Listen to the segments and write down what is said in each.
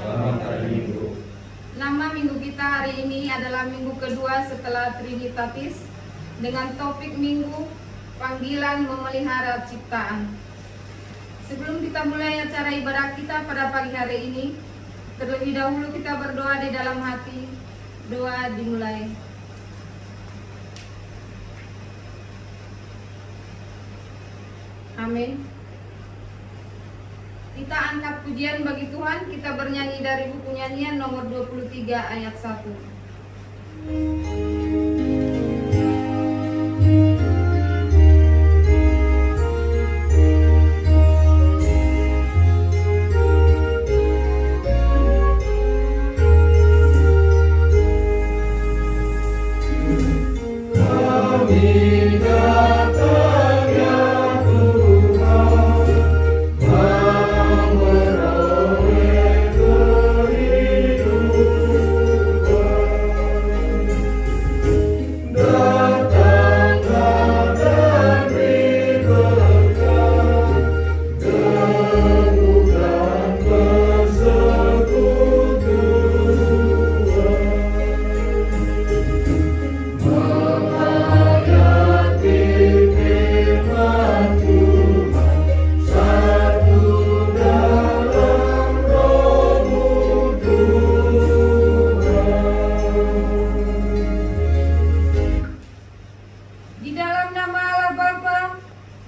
Selamat hari Minggu. Nama minggu kita hari ini adalah minggu kedua setelah Trinitatis dengan topik minggu panggilan memelihara ciptaan. Sebelum kita mulai acara ibadah kita pada pagi hari ini, terlebih dahulu kita berdoa di dalam hati. Doa dimulai. Amin. Kita angkat pujian bagi Tuhan, kita bernyanyi dari buku nyanyian nomor 23 ayat 1.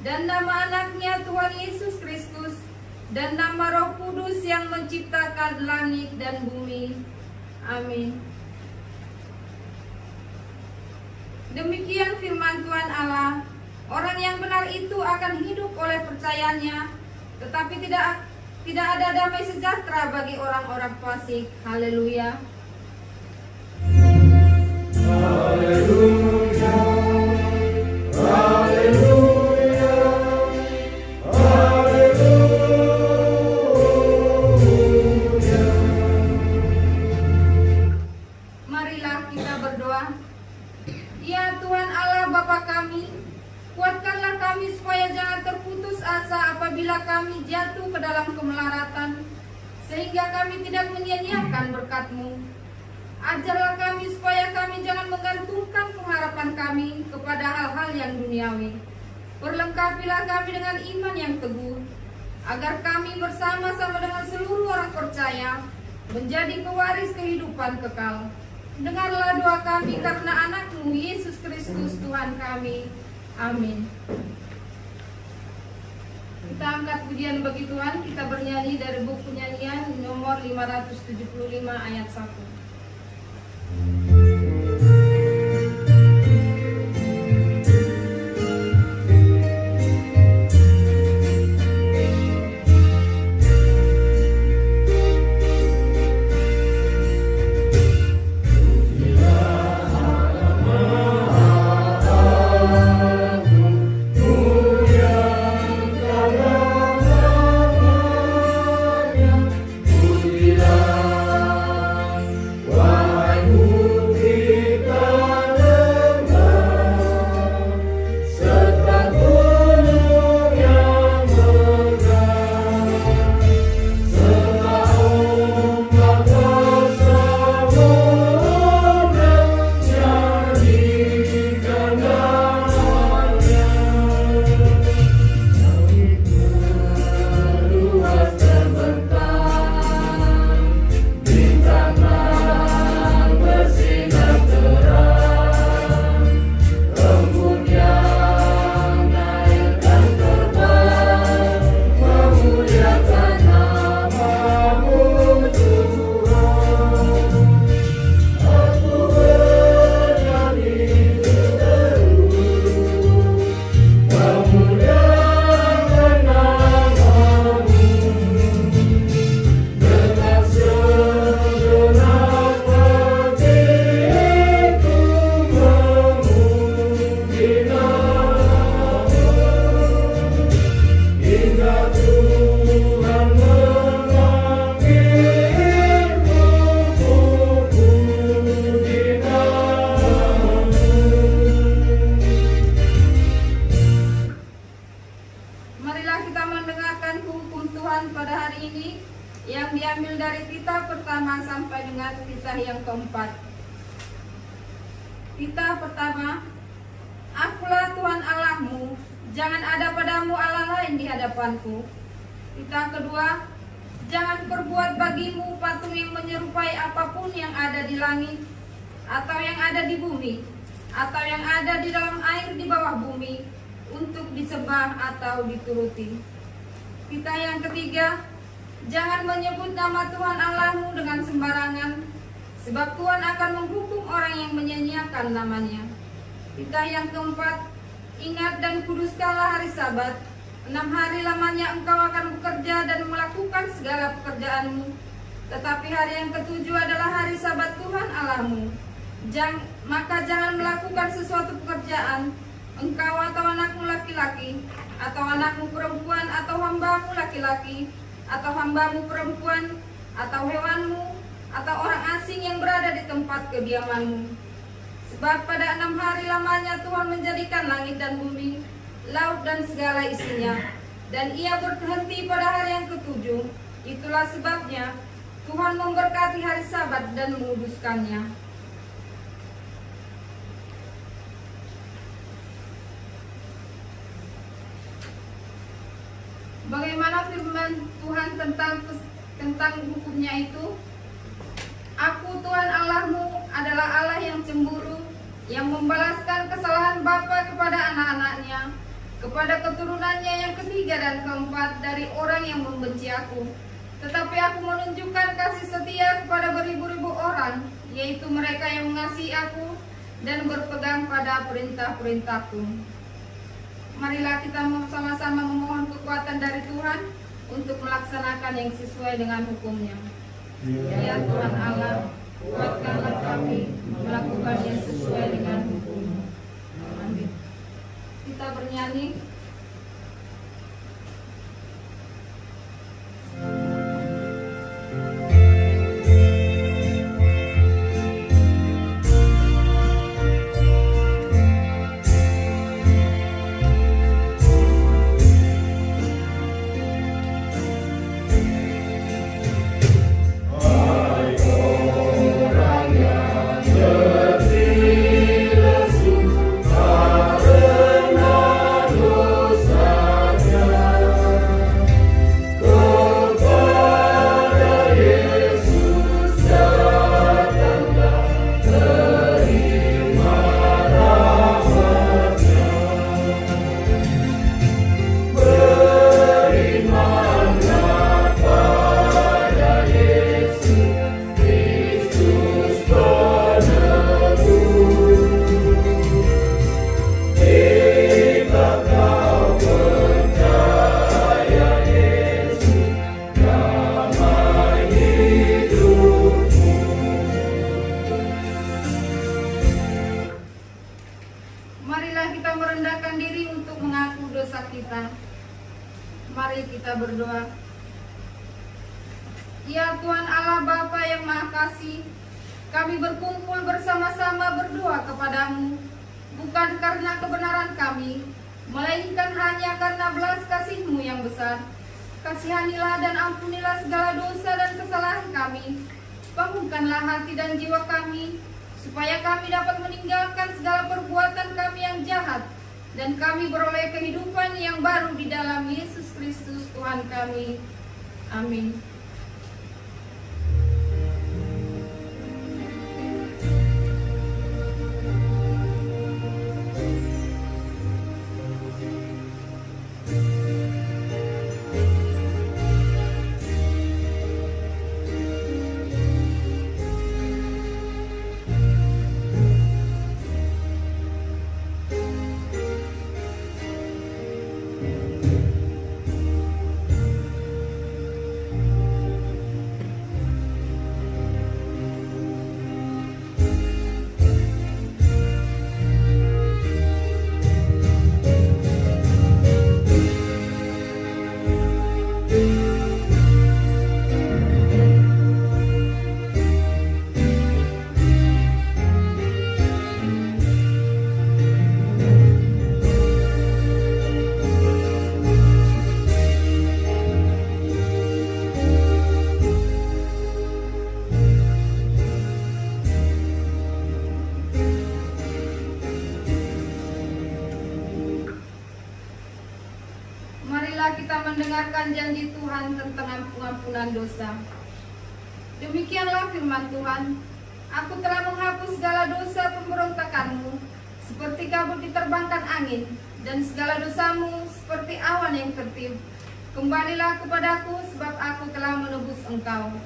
Dan nama anaknya Tuhan Yesus Kristus, dan nama Roh Kudus yang menciptakan langit dan bumi. Amin. Demikian firman Tuhan Allah. Orang yang benar itu akan hidup oleh percayanya, tetapi tidak ada damai sejahtera bagi orang-orang fasik. Haleluya. Haleluya. Ya Tuhan Allah Bapa kami, kuatkanlah kami supaya jangan terputus asa apabila kami jatuh ke dalam kemelaratan, sehingga kami tidak menyia-nyiakan berkat-Mu. Ajarlah kami supaya kami jangan menggantungkan pengharapan kami kepada hal-hal yang duniawi. Perlengkapilah kami dengan iman yang teguh, agar kami bersama-sama dengan seluruh orang percaya menjadi pewaris kehidupan kekal. Dengarlah doa kami karena anak-Mu Yesus Kristus Tuhan kami. Amin. Kita angkat pujian bagi Tuhan, kita bernyanyi dari buku nyanyian nomor 575 ayat 1. Wahai titah pertama sampai dengan titah yang keempat. Titah pertama, Akulah Tuhan Allahmu, jangan ada padamu Allah lain di hadapanku. Titah kedua, jangan perbuat bagimu patung yang menyerupai apapun yang ada di langit, atau yang ada di bumi, atau yang ada di dalam air di bawah bumi, untuk disembah atau dituruti. Titah yang ketiga, jangan menyebut nama Tuhan Allahmu dengan sembarangan, sebab Tuhan akan menghukum orang yang menyia-nyiakan namanya. Titah yang keempat, ingat dan kuduskanlah hari Sabat. 6 hari lamanya engkau akan bekerja dan melakukan segala pekerjaanmu. Tetapi hari yang ketujuh adalah hari Sabat Tuhan Allahmu. Maka jangan melakukan sesuatu pekerjaan, engkau atau anakmu laki-laki, atau anakmu perempuan, atau hambamu laki-laki, atau hambamu perempuan, atau hewanmu, atau orang asing yang berada di tempat kediamanmu. Sebab pada 6 hari lamanya Tuhan menjadikan langit dan bumi, laut dan segala isinya, dan Ia berhenti pada hari yang ketujuh. Itulah sebabnya Tuhan memberkati hari Sabat dan menguduskannya. Bagaimana firman Tuhan tentang hukumnya itu? Aku Tuhan Allahmu adalah Allah yang cemburu, yang membalaskan kesalahan bapa kepada anak-anaknya, kepada keturunannya yang ketiga dan keempat dari orang yang membenci aku. Tetapi aku menunjukkan kasih setia kepada beribu-ribu orang, yaitu mereka yang mengasihi aku dan berpegang pada perintah-perintahku. Marilah kita sama-sama memohon kekuatan dari Tuhan untuk melaksanakan yang sesuai dengan hukumnya. Ya Tuhan Allah, kuatkanlah kami melakukan yang sesuai dengan hukum-Mu. Amin. Kita bernyanyi. Marilah kita merendahkan diri untuk mengaku dosa kita. Mari kita berdoa. Ya Tuhan Allah Bapa yang Maha Kasih, kami berkumpul bersama-sama berdoa kepadamu, bukan karena kebenaran kami, melainkan hanya karena belas kasih-Mu yang besar. Kasihanilah dan ampunilah segala dosa dan kesalahan kami. Bangunkanlah hati dan jiwa kami, supaya kami dapat meninggalkan segala perbuatan kami yang jahat, dan kami beroleh kehidupan yang baru di dalam Yesus Kristus Tuhan kami. Amin. mendengarkan janji Tuhan tentang pengampunan dosa. Demikianlah firman Tuhan. Aku telah menghapus segala dosa pemberontakanmu, seperti kabut diterbangkan angin, dan segala dosamu seperti awan yang tertiup. Kembalilah kepadaku, sebab aku telah menebus engkau.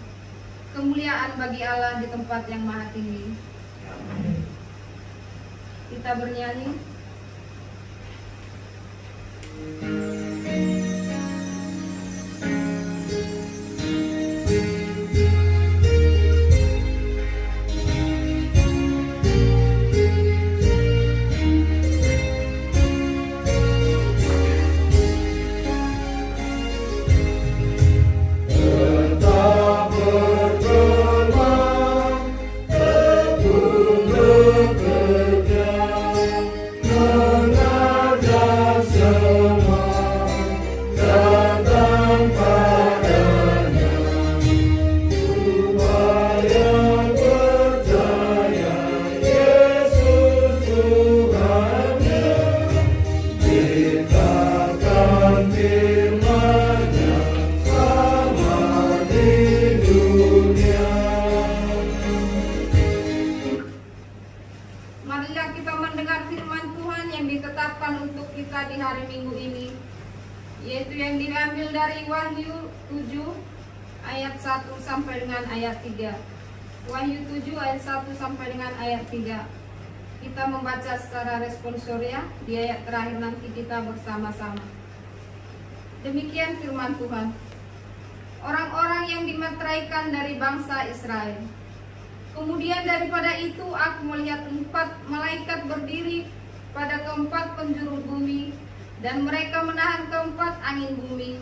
Kemuliaan bagi Allah di tempat yang maha tinggi. Kita bernyanyi. Marilah kita mendengar firman Tuhan yang ditetapkan untuk kita di hari Minggu ini, yaitu yang diambil dari Wahyu 7 ayat 1 sampai dengan ayat 3. Wahyu 7 ayat 1 sampai dengan ayat 3. Kita membaca secara responsoria, di ayat terakhir nanti kita bersama-sama. Demikian firman Tuhan. Orang-orang yang dimeteraikan dari bangsa Israel. Kemudian daripada itu aku melihat 4 malaikat berdiri pada keempat penjuru bumi, dan mereka menahan keempat angin bumi,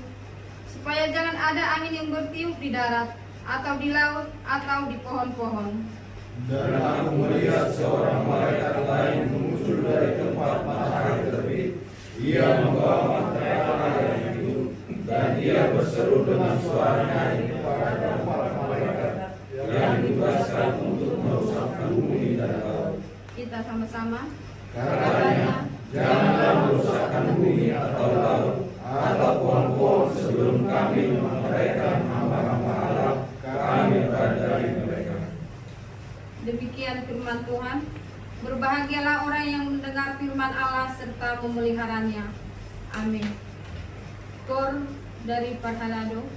supaya jangan ada angin yang bertiup di darat, atau di laut, atau di pohon-pohon. Dan aku melihat seorang malaikat lain muncul dari tempat matahari terbit. Ia membawa materai yang hidup, dan ia berseru dengan suara nyaring kepada keempat malaikat yang ditugaskan untuk merusakkan bumi dan laut. Kita sama-sama. Katanya, janganlah merusakkan bumi atau laut atau pohon-pohon sebelum kami memeraikan hamba-hamba Allah kami dari mereka. Demikian firman Tuhan. Berbahagialah orang yang mendengar firman Allah serta memeliharanya. Amin. Kor dari Parhalado.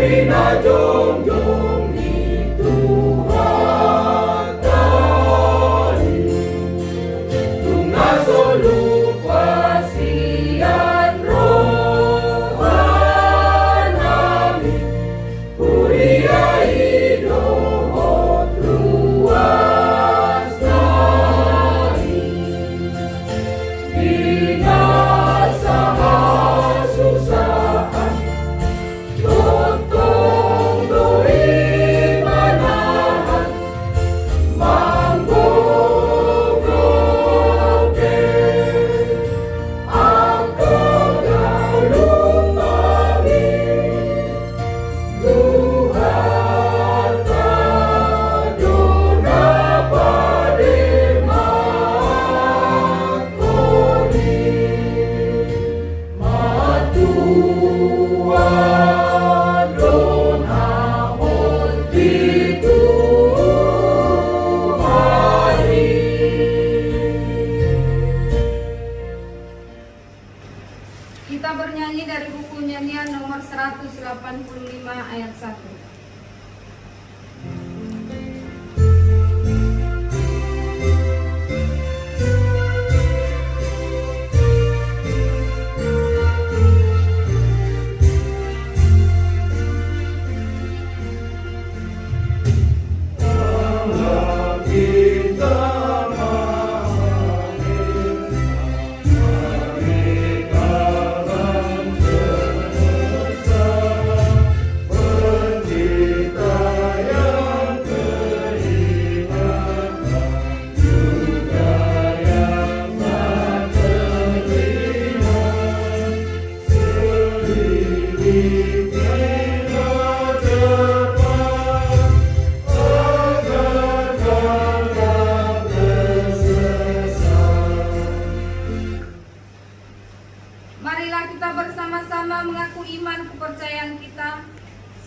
Pina jong jong itu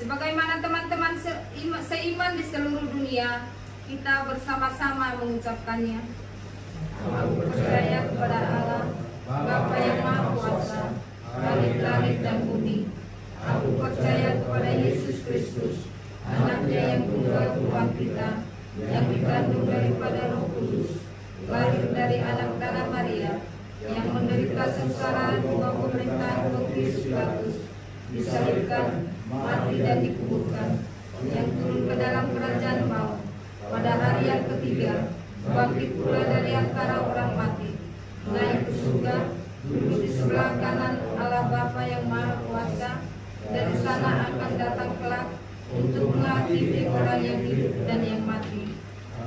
Sebagaimana teman-teman seiman di seluruh dunia, kita bersama-sama mengucapkannya. Aku percaya kepada Allah, Bapa yang Maha Kuasa, Khalik langit dan bumi. Aku percaya kepada Yesus Kristus, Anaknya yang tunggal Tuhan kita, yang dikandung daripada Roh Kudus, lahir dari anak darah Maria, yang menderita sengsara di bawah pemerintahan Pontius Pilatus, disalibkan, mati dan dikuburkan, yang turun ke dalam kerajaan maut, pada hari yang ketiga, bangkit pula dari antara orang mati, naik ke surga, duduk di sebelah kanan Allah Bapa yang Maha Kuasa. Dari sana akan datang kelak untuk menghakimi orang yang hidup dan yang mati.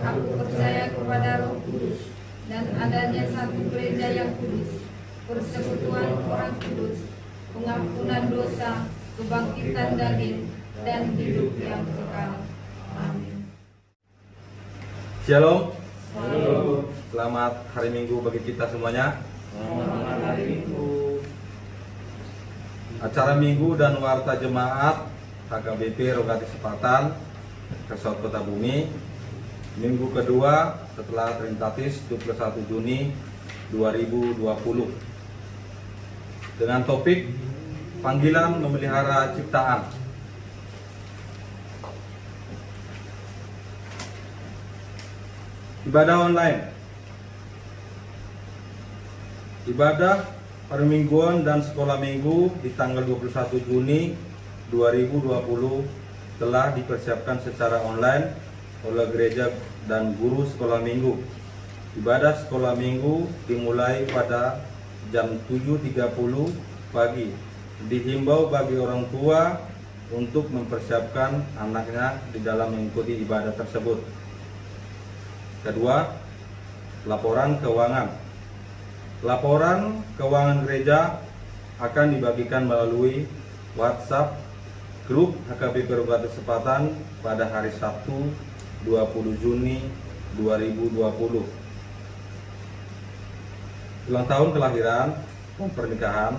Aku percaya kepada Roh Kudus dan adanya satu gereja yang kudus, persekutuan orang kudus, pengampunan dosa, kebangkitan daging, dan hidup yang kekal. Amin. Shalom. Halo. Selamat hari Minggu bagi kita semuanya. Selamat hari Minggu. Acara Minggu dan Warta Jemaat HKBP Rogatis Selatan Resort Kota Bumi, Minggu kedua setelah Trinitatis 21 Juni 2020, dengan topik panggilan memelihara ciptaan. Ibadah online. Ibadah permingguan dan sekolah minggu di tanggal 21 Juni 2020 telah dipersiapkan secara online oleh gereja dan guru sekolah minggu. Ibadah sekolah minggu dimulai pada jam 7.30 pagi. Dihimbau bagi orang tua untuk mempersiapkan anaknya di dalam mengikuti ibadah tersebut. Kedua, laporan keuangan. Laporan keuangan gereja akan dibagikan melalui WhatsApp grup HKBP Rogatis Selatan pada hari Sabtu 20 Juni 2020. Ulang tahun kelahiran dan pernikahan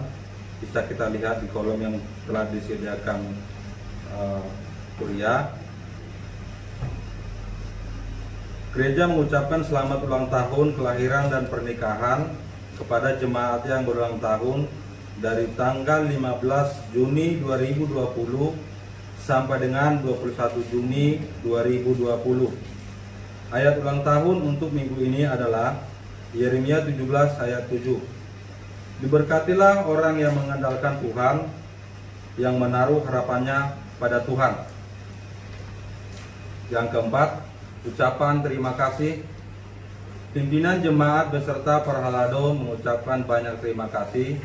bisa kita lihat di kolom yang telah disediakan kuliah. Gereja mengucapkan selamat ulang tahun kelahiran dan pernikahan kepada jemaat yang berulang tahun dari tanggal 15 Juni 2020 sampai dengan 21 Juni 2020. Ayat ulang tahun untuk minggu ini adalah Yeremia 17 ayat 7. Diberkatilah orang yang mengandalkan Tuhan, yang menaruh harapannya pada Tuhan. Yang keempat, ucapan terima kasih. Pimpinan jemaat beserta Parhalado mengucapkan banyak terima kasih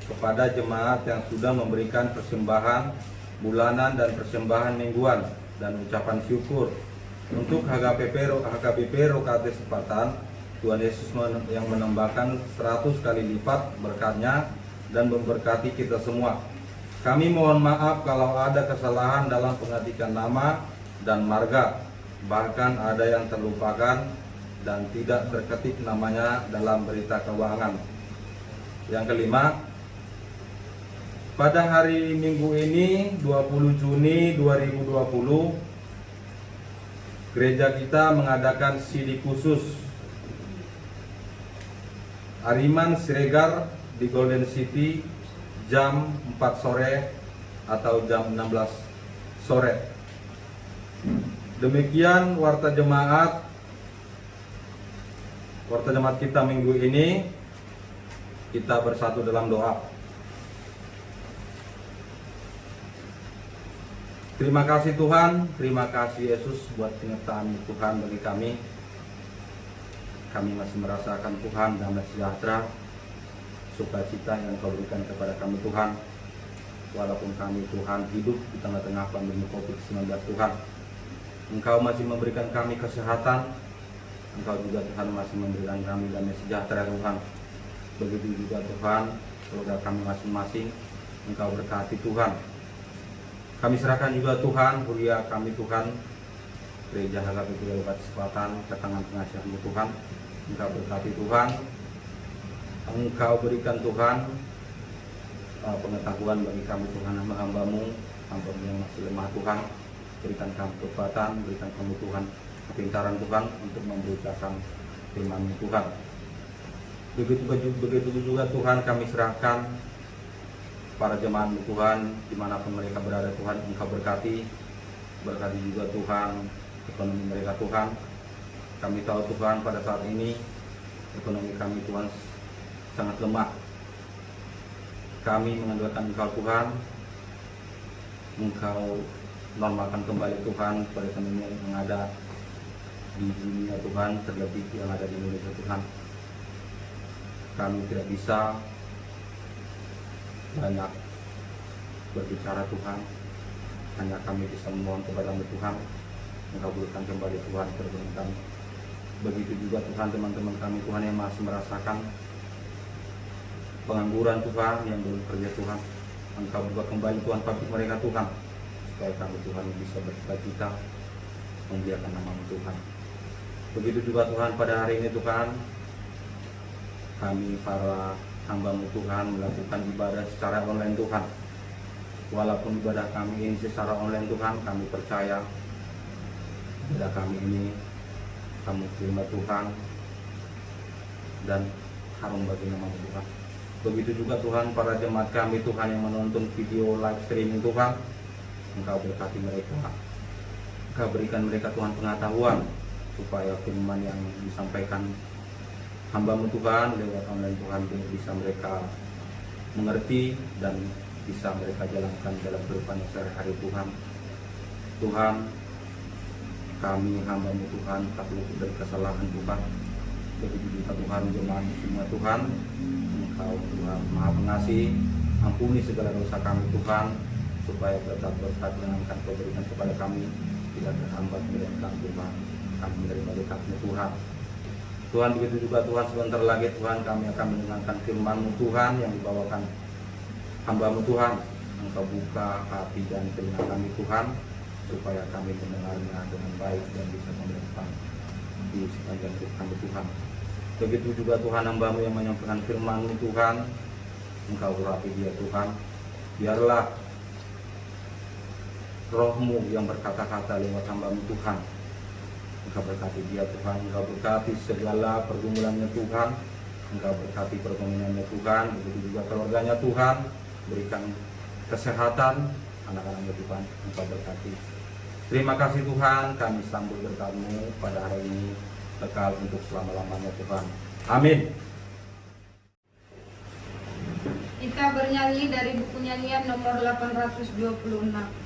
kepada jemaat yang sudah memberikan persembahan bulanan dan persembahan mingguan dan ucapan syukur untuk HKBP Rogatis Selatan. Tuhan Yesus yang menambahkan 100 kali lipat berkatnya dan memberkati kita semua. Kami mohon maaf kalau ada kesalahan dalam pengetikan nama dan marga, bahkan ada yang terlupakan dan tidak terketik namanya dalam berita keuangan. Yang kelima, pada hari Minggu ini 20 Juni 2020, gereja kita mengadakan CD khusus Ariman Siregar di Golden City jam 4 sore atau jam 16 sore. Demikian warta jemaat kita minggu ini. Kita bersatu dalam doa. Terima kasih Tuhan, terima kasih Yesus buat penyertaan Tuhan bagi kami. Kami masih merasakan Tuhan damai sejahtera, sukacita yang Kau berikan kepada kami Tuhan. Walaupun kami Tuhan hidup di tengah-tengah pandemi COVID-19 Tuhan, Engkau masih memberikan kami kesehatan. Engkau juga Tuhan masih memberikan kami damai sejahtera Tuhan. Begitu juga Tuhan, keluarga kami masing-masing, Engkau berkati Tuhan. Kami serahkan juga Tuhan, kuliah kami Tuhan, gereja HKBP Rogatis Selatan ke tangan pengasihan-Mu Tuhan. Engkau berkati Tuhan, Engkau berikan Tuhan pengetahuan bagi kami Tuhan hamba-Mu hamba yang masih lemah Tuhan, berikan kami kekuatan, berikan kami Tuhan kepintaran Tuhan untuk memberitakan firman Tuhan. Begitu juga Tuhan kami serahkan para jemaat Tuhan dimanapun mereka berada Tuhan, Engkau berkati juga Tuhan ekonomi mereka Tuhan. Kami tahu Tuhan pada saat ini ekonomi kami Tuhan sangat lemah. Kami mengandalkan Engkau Tuhan, Engkau normalkan kembali Tuhan pada ekonomi yang ada di dunia Tuhan, terlebih yang ada di Indonesia Tuhan. Kami tidak bisa banyak berbicara Tuhan, hanya kami bisa memohon kepada-Mu Tuhan, Engkau berikan kembali Tuhan kepada kami. Begitu juga Tuhan teman-teman kami Tuhan yang masih merasakan pengangguran Tuhan, yang belum kerja Tuhan, Engkau buka kembali Tuhan pabrik mereka Tuhan, supaya kami Tuhan bisa bercita-cita memuliakan nama-Mu Tuhan. Begitu juga Tuhan pada hari ini Tuhan, kami para hamba-Mu Tuhan melakukan ibadah secara online Tuhan. Walaupun ibadah kami ini secara online Tuhan, kami percaya ibadah kami ini Kamu terima Tuhan dan harum bagi nama Tuhan. Begitu juga Tuhan para jemaat kami Tuhan yang menonton video live streaming Tuhan, Engkau berkati mereka, Engkau berikan mereka Tuhan pengetahuan supaya firman yang disampaikan hamba-Mu Tuhan lewat online Tuhan bisa mereka mengerti dan bisa mereka jalankan dalam kehidupan sehari-hari Tuhan. Tuhan, kami hamba-Mu Tuhan tak luput dari kesalahan Tuhan. Begitu juga Tuhan jemaat semua Tuhan, Engkau Tuhan Maha Pengasih, ampuni segala dosa kami Tuhan, supaya tetap berkat yang akan Kau berikan kepada kami tidak terhambat melihat Tuhan, kami menerima berkat-Mu Tuhan. Tuhan, begitu juga Tuhan sebentar lagi Tuhan kami akan mendengarkan firman-Mu Tuhan yang dibawakan hamba-Mu Tuhan. Engkau buka hati dan telinga kami Tuhan, supaya kami mendengarnya dengan baik dan bisa menerapkan di sepanjang hidup kami Tuhan. Begitu juga Tuhan hamba-Mu yang menyampaikan firman-Mu Tuhan, Engkau urapi dia Tuhan. Biarlah Roh-Mu yang berkata-kata lewat hamba-Mu Tuhan. Engkau berkati dia Tuhan, Engkau berkati segala pergumulannya Tuhan, Engkau berkati pergumulannya Tuhan, begitu juga keluarganya Tuhan, berikan kesehatan anak-anaknya Tuhan, Engkau berkati. Terima kasih Tuhan, kami sambut berkat-Mu pada hari ini, kekal untuk selama-lamanya Tuhan. Amin. Kita bernyanyi dari buku nyanyian nomor 826.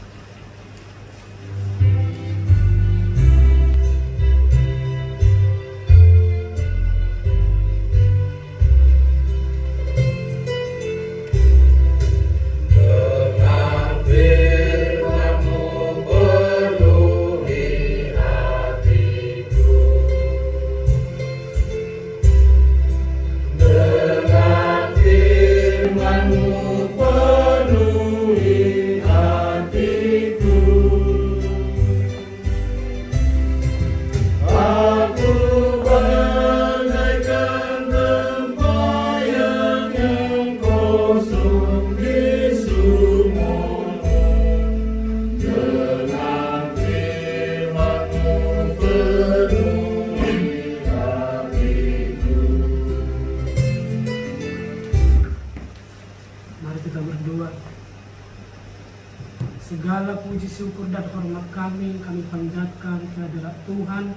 Segala puji syukur dan hormat kami panjatkan kehadirat Tuhan,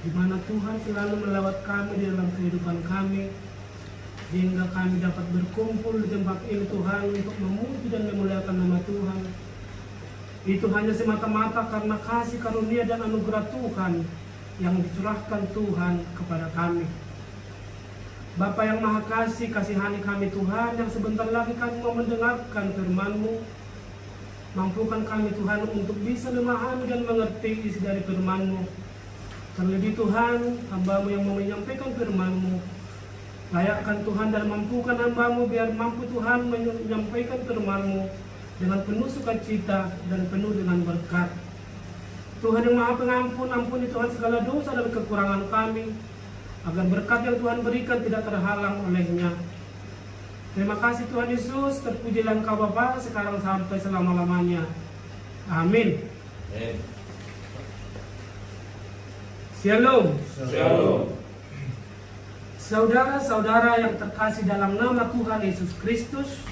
di mana Tuhan selalu melawat kami di dalam kehidupan kami, sehingga kami dapat berkumpul di tempat ini Tuhan untuk memuji dan memuliakan nama Tuhan. Itu hanya semata-mata karena kasih karunia dan anugerah Tuhan yang dicurahkan Tuhan kepada kami. Bapa yang Maha Kasih, kasihani kami Tuhan, yang sebentar lagi kami mau mendengarkan firman-Mu. Mampukan kami Tuhan untuk bisa memahami dan mengerti isi dari firman-Mu. Terlebih Tuhan, hamba-Mu yang mau menyampaikan firman-Mu, layakkan Tuhan dan mampukan hamba-Mu biar mampu Tuhan menyampaikan firman-Mu dengan penuh sukacita dan penuh dengan berkat. Tuhan yang Maha Pengampun, ampuni Tuhan segala dosa dan kekurangan kami, agar berkat yang Tuhan berikan tidak terhalang olehnya. Terima kasih Tuhan Yesus, terpujilah Engkau Bapa sekarang sampai selama-lamanya. Amin. Shalom. Shalom. Saudara-saudara yang terkasih dalam nama Tuhan Yesus Kristus,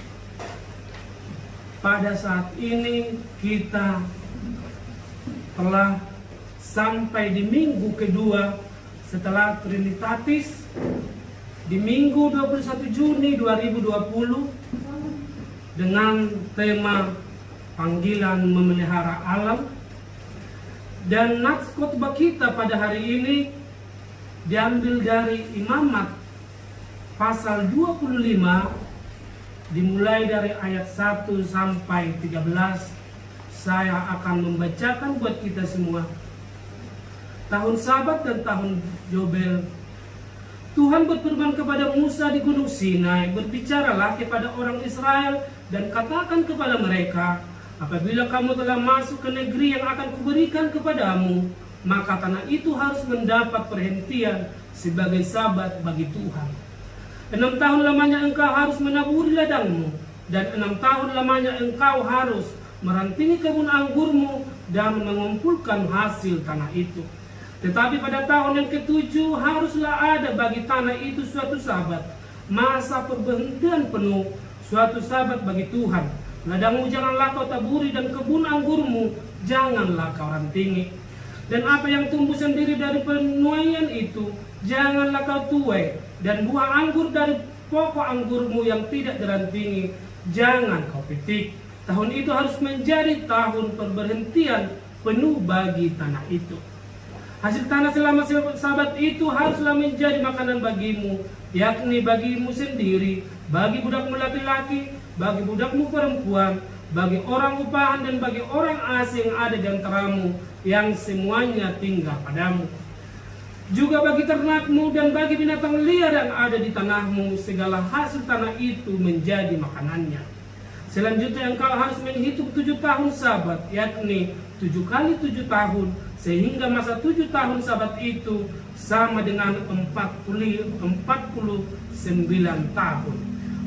pada saat ini kita telah sampai di minggu kedua setelah Trinitatis, di minggu 21 Juni 2020 dengan tema panggilan memelihara alam. Dan nats khotbah kita pada hari ini diambil dari Imamat pasal 25 dimulai dari ayat 1 sampai 13. Saya akan membacakan buat kita semua. Tahun Sabat dan tahun Yobel. Tuhan berfirman kepada Musa di Gunung Sinai, berbicaralah kepada orang Israel dan katakan kepada mereka, apabila kamu telah masuk ke negeri yang akan kuberikan kepadamu, maka tanah itu harus mendapat perhentian sebagai sabat bagi Tuhan. 6 tahun lamanya engkau harus menaburi ladangmu, dan 6 tahun lamanya engkau harus merantingi kebun anggurmu dan mengumpulkan hasil tanah itu. Tetapi pada tahun yang ke-7 haruslah ada bagi tanah itu suatu sabat, masa perberhentian penuh, suatu sabat bagi Tuhan. Ladangmu janganlah kau taburi dan kebun anggurmu janganlah kau rantingi. Dan apa yang tumbuh sendiri dari penuaian itu janganlah kau tuai, dan buah anggur dari pokok anggurmu yang tidak dirantingi jangan kau petik. Tahun itu harus menjadi tahun perberhentian penuh bagi tanah itu. Hasil tanah selama sabat itu haruslah menjadi makanan bagimu, yakni bagimu sendiri, bagi budakmu laki-laki, bagi budakmu perempuan, bagi orang upahan dan bagi orang asing ada di antaramu yang semuanya tinggal padamu. Juga bagi ternakmu dan bagi binatang liar yang ada di tanahmu, segala hasil tanah itu menjadi makanannya. Selanjutnya engkau harus menghitung 7 tahun sabat, yakni 7 kali 7 tahun, sehingga masa 7 tahun sabat itu sama dengan 49 tahun.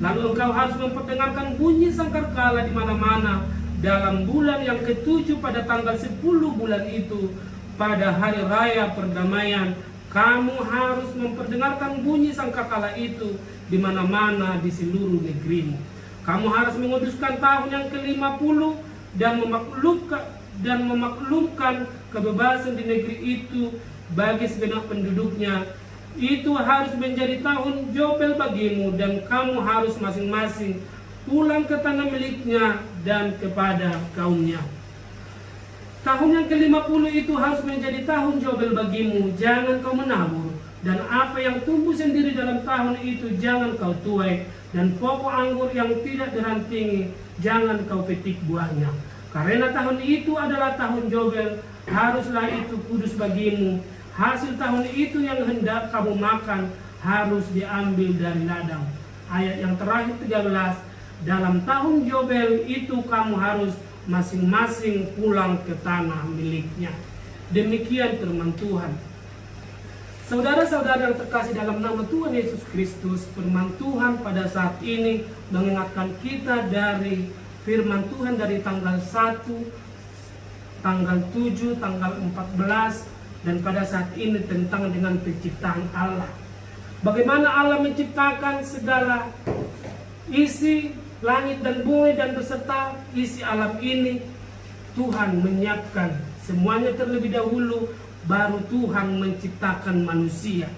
Lalu engkau harus memperdengarkan bunyi sangkarkala di mana-mana dalam bulan yang ke-7 pada tanggal 10 bulan itu, pada hari raya perdamaian. Kamu harus memperdengarkan bunyi sangkakala itu di mana-mana di seluruh negerimu. Kamu harus menguduskan tahun yang ke-50 dan memaklumkan kebebasan di negeri itu bagi segenap penduduknya. Itu harus menjadi tahun Yobel bagimu, dan kamu harus masing-masing pulang ke tanah miliknya dan kepada kaumnya. Tahun yang ke-50 itu harus menjadi tahun Yobel bagimu, jangan kau menabur, dan apa yang tumbuh sendiri dalam tahun itu jangan kau tuai, dan pokok anggur yang tidak dirantingi jangan kau petik buahnya. Karena tahun itu adalah tahun Yobel, haruslah itu kudus bagimu. Hasil tahun itu yang hendak kamu makan harus diambil dari ladang. Ayat yang terakhir 13, dalam tahun Yobel itu kamu harus masing-masing pulang ke tanah miliknya. Demikian firman Tuhan. Saudara-saudara yang terkasih dalam nama Tuhan Yesus Kristus, firman Tuhan pada saat ini mengingatkan kita dari firman Tuhan dari tanggal 1, tanggal 7, tanggal 14, dan pada saat ini tentang dengan penciptaan Allah. Bagaimana Allah menciptakan segala isi langit dan bumi dan beserta isi alam ini. Tuhan menyiapkan semuanya terlebih dahulu, baru Tuhan menciptakan manusia.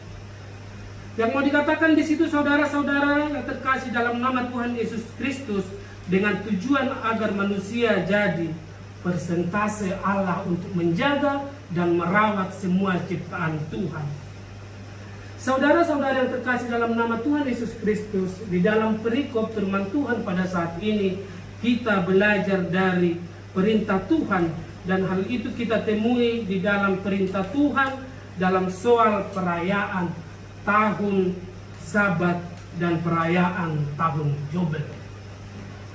Yang mau dikatakan di situ saudara-saudara yang terkasih dalam nama Tuhan Yesus Kristus, dengan tujuan agar manusia jadi persentase Allah untuk menjaga dan merawat semua ciptaan Tuhan. Saudara-saudara yang terkasih dalam nama Tuhan Yesus Kristus, di dalam perikop firman Tuhan pada saat ini kita belajar dari perintah Tuhan, dan hal itu kita temui di dalam perintah Tuhan dalam soal perayaan tahun Sabat dan perayaan tahun Yobel.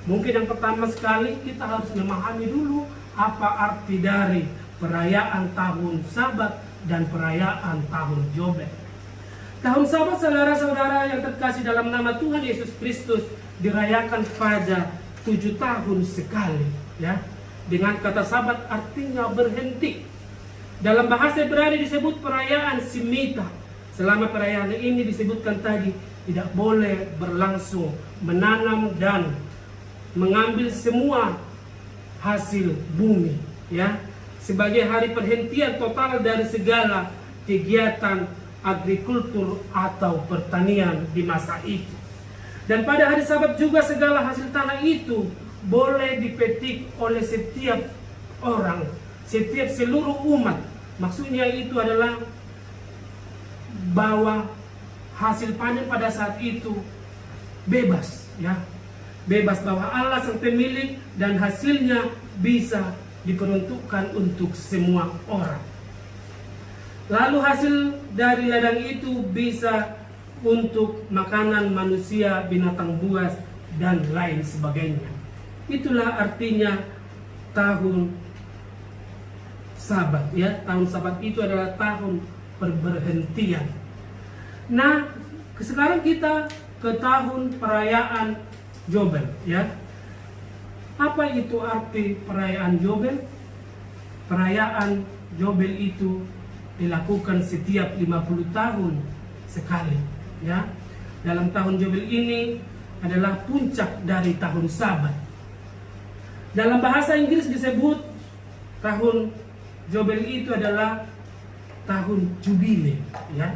Mungkin yang pertama sekali kita harus memahami dulu apa arti dari perayaan tahun Sabat dan perayaan tahun Yobel. Tahun Sabat, saudara-saudara yang terkasih dalam nama Tuhan Yesus Kristus, dirayakan pada 7 tahun sekali, ya. Dengan kata Sabat artinya berhenti. Dalam bahasa Ibrani disebut perayaan Shemitah. Selama perayaan ini disebutkan tadi tidak boleh berlangsung menanam dan mengambil semua hasil bumi, ya, sebagai hari perhentian total dari segala kegiatan agrikultur atau pertanian di masa itu. Dan pada hari Sabat juga segala hasil tanah itu boleh dipetik oleh setiap orang, setiap seluruh umat. Maksudnya itu adalah bahwa hasil panen pada saat itu bebas, ya. Bebas, bahwa Allah sang pemilik dan hasilnya bisa diperuntukkan untuk semua orang. Lalu hasil dari ladang itu bisa untuk makanan manusia, binatang buas, dan lain sebagainya. Itulah artinya tahun Sabat, ya. Tahun Sabat itu adalah tahun perberhentian. Nah, sekarang kita ke tahun perayaan Yobel, ya. Apa itu arti perayaan Yobel? Perayaan Yobel itu dilakukan setiap 50 tahun sekali, ya. Dalam tahun Yobel ini adalah puncak dari tahun Sabat. Dalam bahasa Inggris disebut tahun Yobel itu adalah tahun jubile, ya.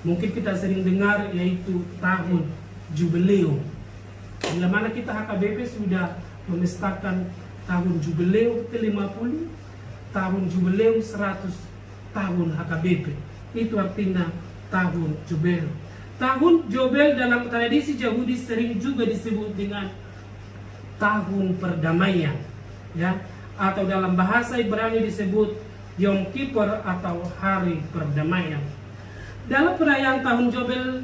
Mungkin kita sering dengar yaitu tahun jubileum. Bila mana kita HKBP sudah memestakan tahun jubileum ke-50, tahun jubileum 100 tahun HKBP. Itu artinya tahun Jobel. Tahun Jobel dalam tradisi Yahudi sering juga disebut dengan tahun perdamaian, ya, atau dalam bahasa Ibrani disebut Yom Kippur atau hari perdamaian. Dalam perayaan tahun Jobel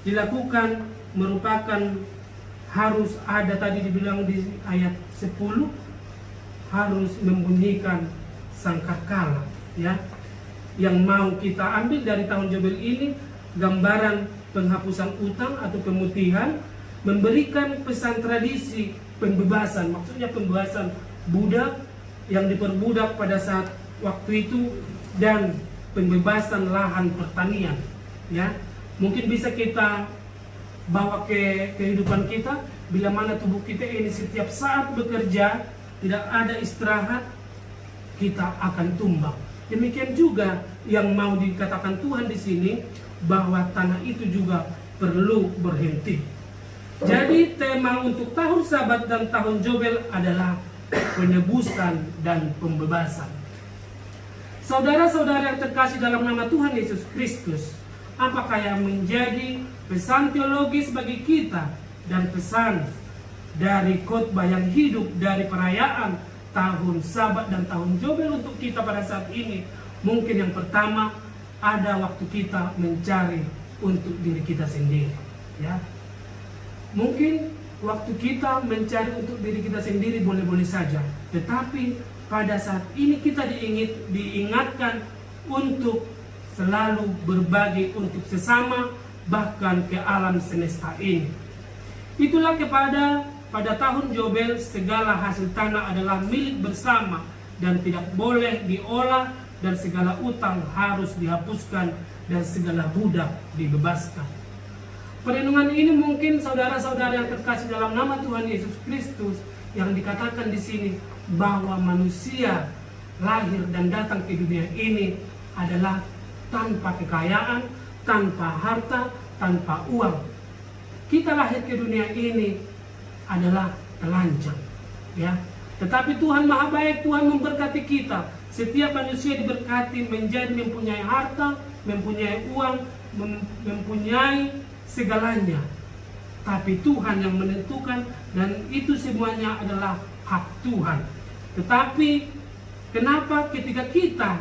dilakukan merupakan harus ada, tadi dibilang di ayat 10, harus membunyikan sangkakala, ya. Yang mau kita ambil dari tahun Jobel ini gambaran penghapusan utang atau pemutihan, memberikan pesan tradisi pembebasan, maksudnya pembebasan budak yang diperbudak pada saat waktu itu, dan pembebasan lahan pertanian, ya. Mungkin bisa kita bawa ke kehidupan kita, bila mana tubuh kita ini setiap saat bekerja, tidak ada istirahat, kita akan tumbang. Demikian juga yang mau dikatakan Tuhan di sini, bahwa tanah itu juga perlu berhenti. Jadi tema untuk tahun Sabat dan tahun Jobel adalah penebusan dan pembebasan. Saudara-saudara yang terkasih dalam nama Tuhan Yesus Kristus, apakah yang menjadi pesan teologis bagi kita dan pesan dari khotbah yang hidup dari perayaan tahun Sabat dan tahun Jobel untuk kita pada saat ini? Mungkin yang pertama, ada waktu kita mencari untuk diri kita sendiri, ya. Mungkin waktu kita mencari untuk diri kita sendiri boleh-boleh saja, tetapi pada saat ini kita diingatkan untuk selalu berbagi untuk sesama, bahkan ke alam semesta ini. Itulah pada tahun Jobel segala hasil tanah adalah milik bersama dan tidak boleh diolah, dan segala utang harus dihapuskan dan segala budak dibebaskan. Perenungan ini mungkin saudara-saudara yang terkasih dalam nama Tuhan Yesus Kristus, yang dikatakan di sini bahwa manusia lahir dan datang ke dunia ini adalah tanpa kekayaan, tanpa harta, tanpa uang. Kita lahir ke dunia ini adalah telanjang, ya. Tetapi Tuhan Maha Baik, Tuhan memberkati kita. Setiap manusia diberkati menjadi mempunyai harta, mempunyai uang, mempunyai segalanya. Tapi Tuhan yang menentukan, dan itu semuanya adalah hak Tuhan. Tetapi kenapa ketika kita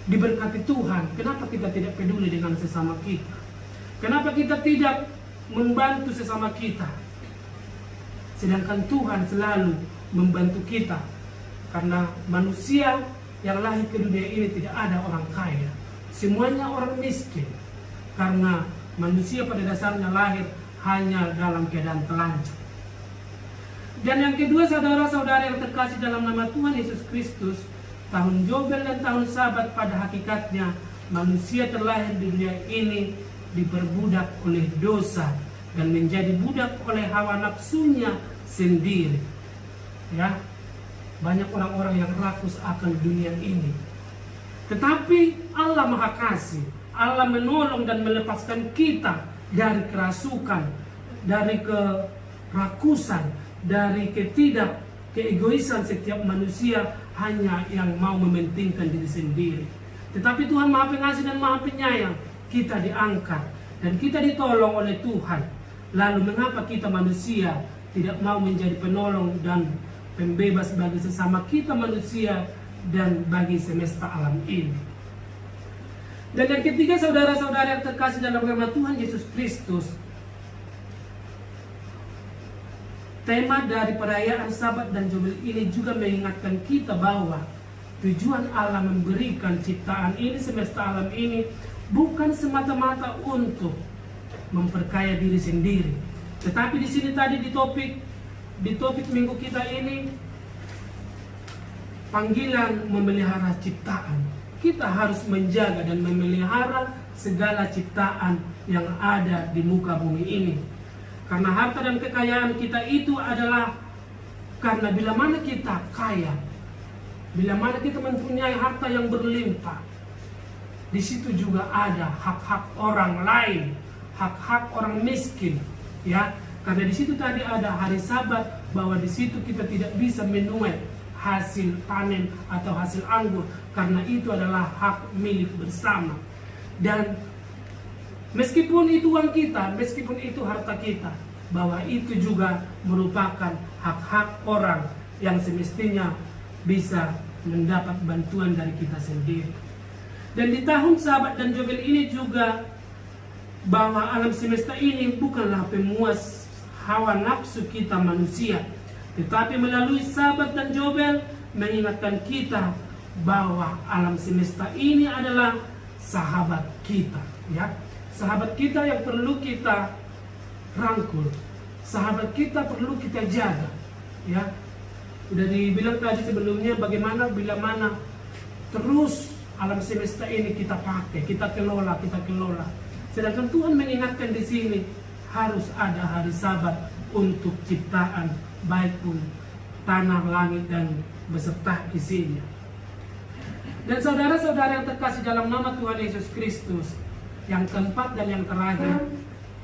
diberkati Tuhan, kenapa kita tidak peduli dengan sesama kita? Kenapa kita tidak membantu sesama kita? Sedangkan Tuhan selalu membantu kita. Karena manusia yang lahir ke dunia ini tidak ada orang kaya. semuanya orang miskin, karena manusia pada dasarnya lahir hanya dalam keadaan telanjang. Dan yang kedua, saudara-saudara yang terkasih dalam nama Tuhan Yesus Kristus, tahun Yobel dan tahun Sabat pada hakikatnya manusia terlahir di dunia ini diperbudak oleh dosa dan menjadi budak oleh hawa nafsunya sendiri. Ya, banyak orang-orang yang rakus akan dunia ini. Tetapi Allah Maha Kasih, Allah menolong dan melepaskan kita dari kerasukan, dari kerakusan, dari keegoisan setiap manusia hanya yang mau mementingkan diri sendiri. Tetapi Tuhan Maha Pengasih dan Maha Penyayang, kita diangkat dan kita ditolong oleh Tuhan. Lalu mengapa kita manusia tidak mau menjadi penolong dan pembebas bagi sesama kita manusia dan bagi semesta alam ini? Dan yang ketiga, saudara-saudara yang terkasih dalam nama Tuhan Yesus Kristus, tema dari perayaan Sabat dan Yobel ini juga mengingatkan kita bahwa tujuan Allah memberikan ciptaan ini, semesta alam ini, bukan semata-mata untuk memperkaya diri sendiri. Tetapi di sini tadi di topik minggu kita ini, panggilan memelihara ciptaan. Kita harus menjaga dan memelihara segala ciptaan yang ada di muka bumi ini. Karena harta dan kekayaan kita itu adalah karena bila mana kita kaya, bila mana kita mempunyai harta yang berlimpah, di situ juga ada hak-hak orang lain, hak-hak orang miskin, ya. Karena di situ tadi ada hari Sabat, bahwa di situ kita tidak bisa menuai hasil panen atau hasil anggur, karena itu adalah hak milik bersama. Dan meskipun itu uang kita, meskipun itu harta kita, bahwa itu juga merupakan hak-hak orang yang semestinya bisa mendapat bantuan dari kita sendiri. Dan di tahun Sabat dan Yobel ini juga, bahwa alam semesta ini bukanlah pemuas hawa nafsu kita manusia, tetapi melalui Sabat dan Yobel mengingatkan kita bahwa alam semesta ini adalah sahabat kita, ya. Sahabat kita yang perlu kita rangkul, sahabat kita perlu kita jaga, ya. Udah dibilang tadi sebelumnya bagaimana bila mana terus alam semesta ini kita pakai, kita kelola. Sedangkan Tuhan mengingatkan di sini harus ada hari Sabat untuk ciptaan, baik pun tanah, langit dan beserta isinya. Dan saudara-saudara yang terkasih dalam nama Tuhan Yesus Kristus, yang keempat dan yang terakhir,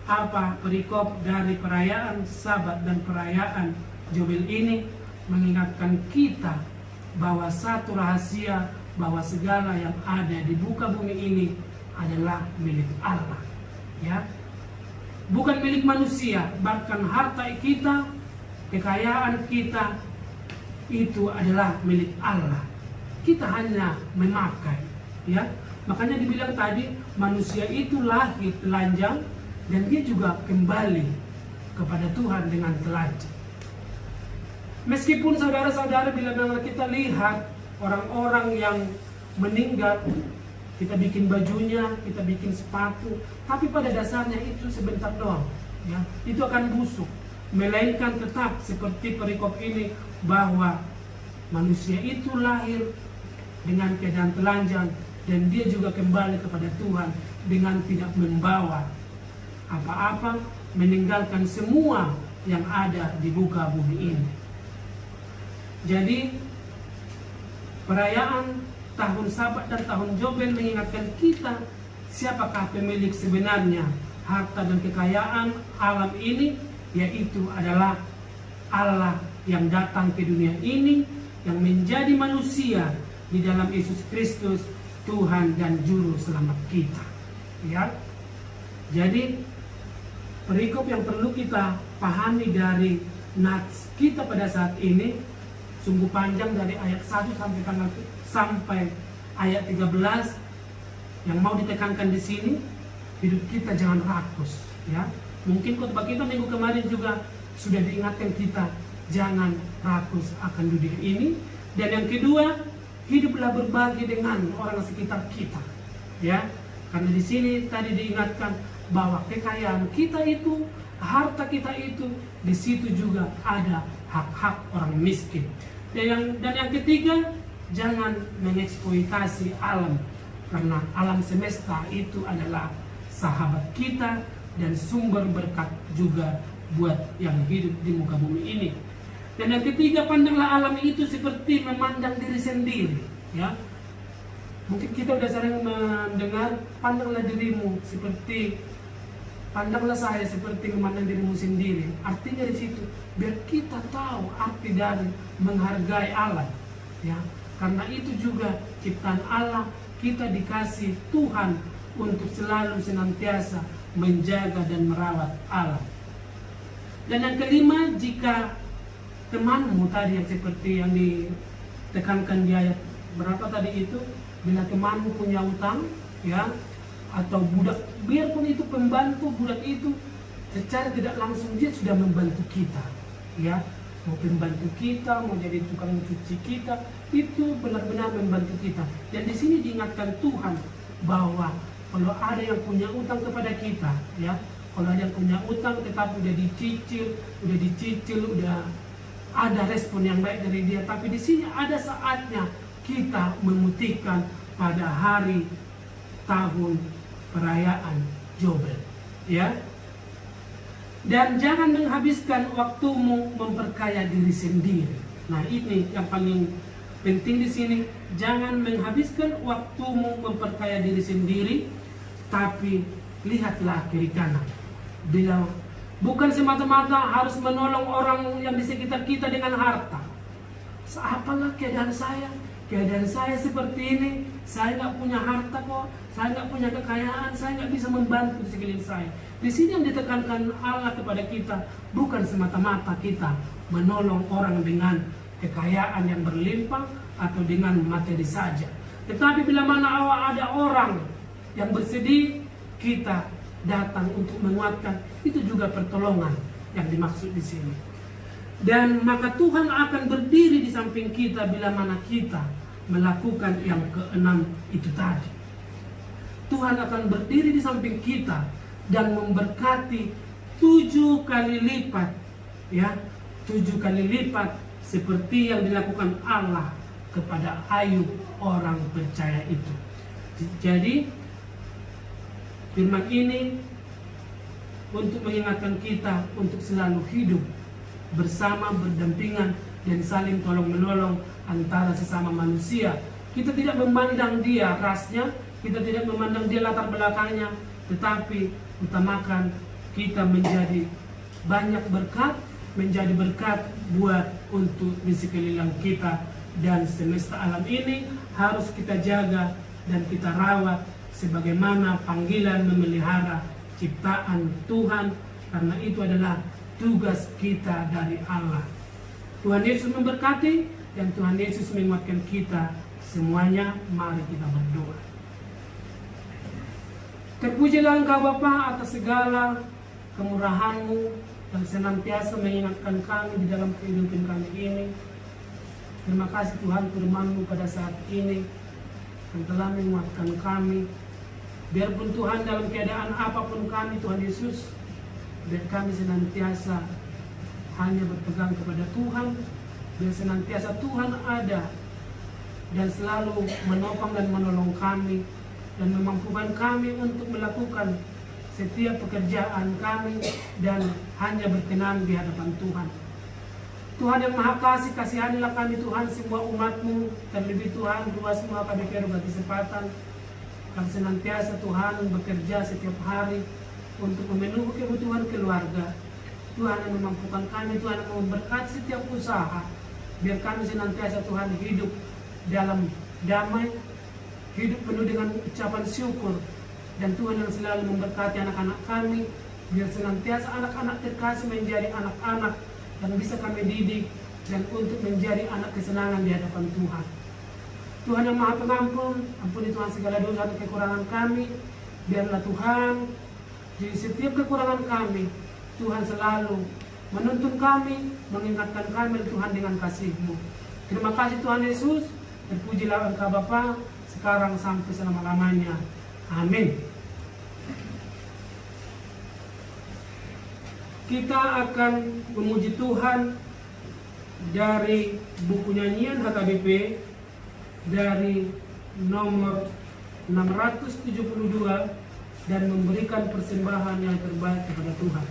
apa perikop dari perayaan Sabat dan perayaan Yobel ini mengingatkan kita bahwa satu rahasia, bahwa segala yang ada di muka bumi ini adalah milik Allah, ya. Bukan milik manusia, bahkan harta kita, kekayaan kita itu adalah milik Allah. Kita hanya memakai, ya. Makanya dibilang tadi manusia itu lahir telanjang dan dia juga kembali kepada Tuhan dengan telanjang. Meskipun saudara-saudara bila kita lihat orang-orang yang meninggal, kita bikin bajunya, kita bikin sepatu, tapi pada dasarnya itu sebentar doang, ya. Itu akan busuk. Melainkan tetap seperti perikop ini, bahwa manusia itu lahir dengan keadaan telanjang dan dia juga kembali kepada Tuhan dengan tidak membawa apa-apa, meninggalkan semua yang ada di muka bumi ini. Jadi perayaan tahun Sabat dan tahun Yobel mengingatkan kita siapakah pemilik sebenarnya harta dan kekayaan alam ini, yaitu adalah Allah yang datang ke dunia ini, yang menjadi manusia di dalam Yesus Kristus, Tuhan dan Juru Selamat kita, ya. Jadi perikop yang perlu kita pahami dari nats kita pada saat ini sungguh panjang, dari ayat 1 sampai ayat 13. Yang mau ditekankan di sini, hidup kita jangan rakus, ya. Mungkin khotbah kita minggu kemarin juga sudah diingatkan kita jangan rakus akan dunia ini. Dan yang kedua, hiduplah berbagi dengan orang sekitar kita. ya. Karena di sini tadi diingatkan bahwa kekayaan kita itu, harta kita itu, di situ juga ada hak-hak orang miskin. Dan yang ketiga, jangan mengeksploitasi alam, karena alam semesta itu adalah sahabat kita dan sumber berkat juga buat yang hidup di muka bumi ini. Dan yang ketiga, pandanglah alam itu seperti memandang diri sendiri, ya. Mungkin kita udah sering mendengar, pandanglah dirimu seperti, pandanglah saya seperti memandang dirimu sendiri. Artinya di situ biar kita tahu arti dari menghargai alam, ya. Karena itu juga ciptaan Allah, kita dikasih Tuhan untuk selalu senantiasa menjaga dan merawat alam. Dan yang kelima, jika temanmu tadi yang seperti yang ditekankan di ayat berapa tadi itu, bila temanmu punya utang, ya, atau budak, biarpun itu pembantu, budak itu secara tidak langsung dia sudah membantu kita, ya, mau pembantu kita, mau jadi tukang cuci kita, itu benar-benar membantu kita. Dan di sini diingatkan Tuhan bahwa kalau ada yang punya utang kepada kita, ya, kalau ada yang punya utang tetapi udah dicicil, udah ada respon yang baik dari dia, tapi di sini ada saatnya kita memutihkan pada hari tahun perayaan Yobel, ya. Dan jangan menghabiskan waktumu memperkaya diri sendiri. Nah, ini yang paling penting di sini. Jangan menghabiskan waktumu memperkaya diri sendiri, tapi lihatlah kiri kanan. Bila bukan semata-mata harus menolong orang yang di sekitar kita dengan harta. Apalah keadaan saya? Keadaan saya seperti ini, saya nggak punya harta kok, saya nggak punya kekayaan, saya nggak bisa membantu di sekeliling saya. Di sini yang ditekankan Allah kepada kita, bukan semata-mata kita menolong orang dengan kekayaan yang berlimpah atau dengan materi saja. Tetapi bila mana ada orang yang bersedih, kita datang untuk menguatkan, itu juga pertolongan yang dimaksud di sini. Dan maka Tuhan akan berdiri di samping kita bila mana kita melakukan yang keenam itu tadi. Tuhan akan berdiri di samping kita dan memberkati 7 kali lipat, ya, 7 kali lipat seperti yang dilakukan Allah kepada Ayub orang percaya itu. Jadi firman ini untuk mengingatkan kita untuk selalu hidup bersama, berdampingan, dan saling tolong-menolong antara sesama manusia. Kita tidak memandang dia rasnya, kita tidak memandang dia latar belakangnya, tetapi utamakan kita menjadi banyak berkat, menjadi berkat buat untuk di sekeliling kita. Dan semesta alam ini harus kita jaga dan kita rawat sebagaimana panggilan memelihara ciptaan Tuhan, karena itu adalah tugas kita dari Allah. Tuhan Yesus memberkati dan Tuhan Yesus menguatkan kita semuanya. Mari kita berdoa. Terpujilah Engkau Bapa atas segala kemurahan-Mu yang senantiasa mengingatkan kami di dalam kehidupan kami ini. Terima kasih Tuhan, firman-Mu pada saat ini yang telah menguatkan kami. Biarpun Tuhan dalam keadaan apapun kami, Tuhan Yesus, biar kami senantiasa hanya berpegang kepada Tuhan, biar senantiasa Tuhan ada dan selalu menopang dan menolong kami dan memampukan kami untuk melakukan setiap pekerjaan kami dan hanya berkenan di hadapan Tuhan. Tuhan yang Maha Kasih, kasihanilah kami Tuhan semua umat-Mu, terlebih Tuhan dua semua kami bagi kesempatan kami senantiasa Tuhan bekerja setiap hari untuk memenuhi kebutuhan keluarga. Tuhan yang memampukan kami, Tuhan yang memberkati setiap usaha, biar kami senantiasa Tuhan hidup dalam damai, hidup penuh dengan ucapan syukur. Dan Tuhan yang selalu memberkati anak-anak kami, biar senantiasa anak-anak terkasih menjadi anak-anak yang bisa kami didik dan untuk menjadi anak kesenangan di hadapan Tuhan. Tuhan yang Maha Pengampun, ampuni Tuhan segala dosa dan kekurangan kami. Biarlah Tuhan di setiap kekurangan kami, Tuhan selalu menuntun kami, mengingatkan kami Tuhan dengan kasih-Mu. Terima kasih Tuhan Yesus, terpujilah Engkau Bapa sekarang sampai selama-lamanya. Amin. Kita akan memuji Tuhan dari buku nyanyian HKBP dari nomor 672 dan memberikan persembahan yang terbaik kepada Tuhan.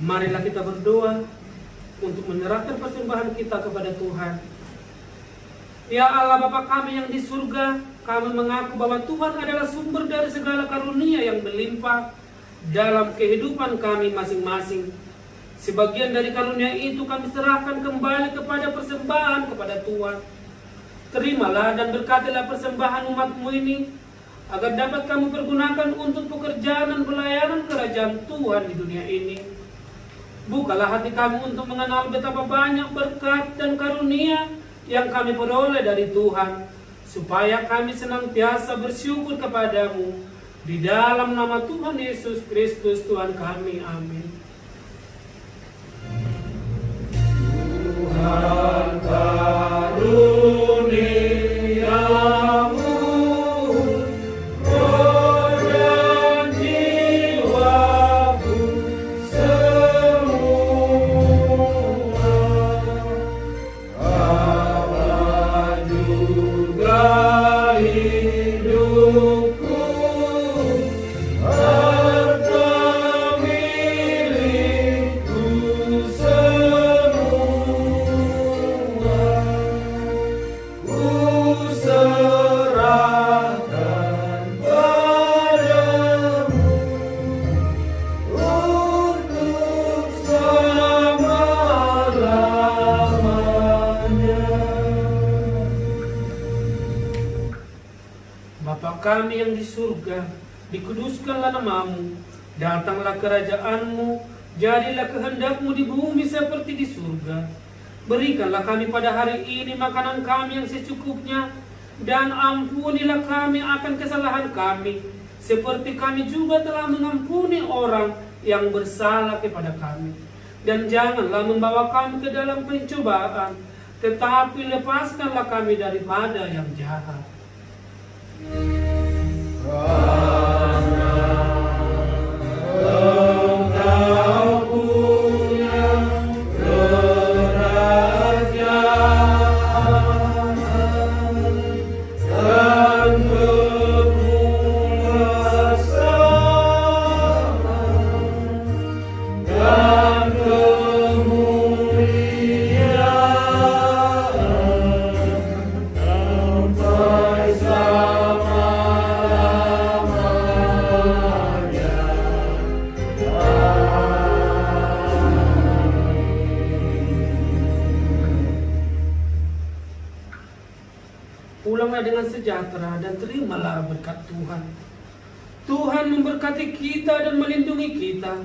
Marilah kita berdoa untuk menyerahkan persembahan kita kepada Tuhan. Ya Allah Bapa kami yang di surga, kami mengaku bahwa Tuhan adalah sumber dari segala karunia yang berlimpah dalam kehidupan kami masing-masing. Sebagian dari karunia itu kami serahkan kembali kepada persembahan kepada Tuhan. Terimalah dan berkatilah persembahan umat-Mu ini, agar dapat kami pergunakan untuk pekerjaan dan pelayanan kerajaan Tuhan di dunia ini. Bukalah hati kami untuk mengenal betapa banyak berkat dan karunia yang kami peroleh dari Tuhan, supaya kami senantiasa bersyukur kepadamu. Di dalam nama Tuhan Yesus Kristus Tuhan kami, amin. Tuhan karuniamu kami yang di surga, dikuduskanlah namamu, datanglah kerajaanmu, jadilah kehendak-Mu di bumi seperti di surga. Berikanlah kami pada hari ini makanan kami yang secukupnya, dan ampunilah kami akan kesalahan kami, seperti kami juga telah mengampuni orang yang bersalah kepada kami. Dan janganlah membawa kami ke dalam pencobaan, tetapi lepaskanlah kami daripada yang jahat. Pulanglah dengan sejahtera dan terimalah berkat Tuhan. Tuhan memberkati kita dan melindungi kita.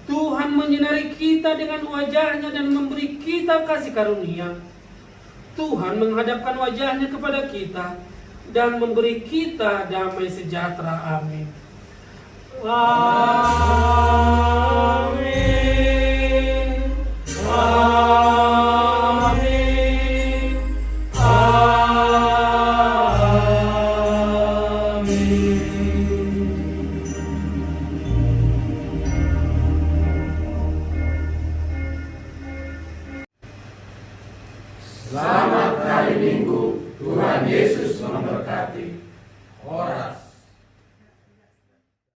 Tuhan menyinari kita dengan wajah-Nya dan memberi kita kasih karunia. Tuhan menghadapkan wajah-Nya kepada kita dan memberi kita damai sejahtera. Amin. Amin. Amin. Minggu. Tuhan Yesus memberkati. Horas.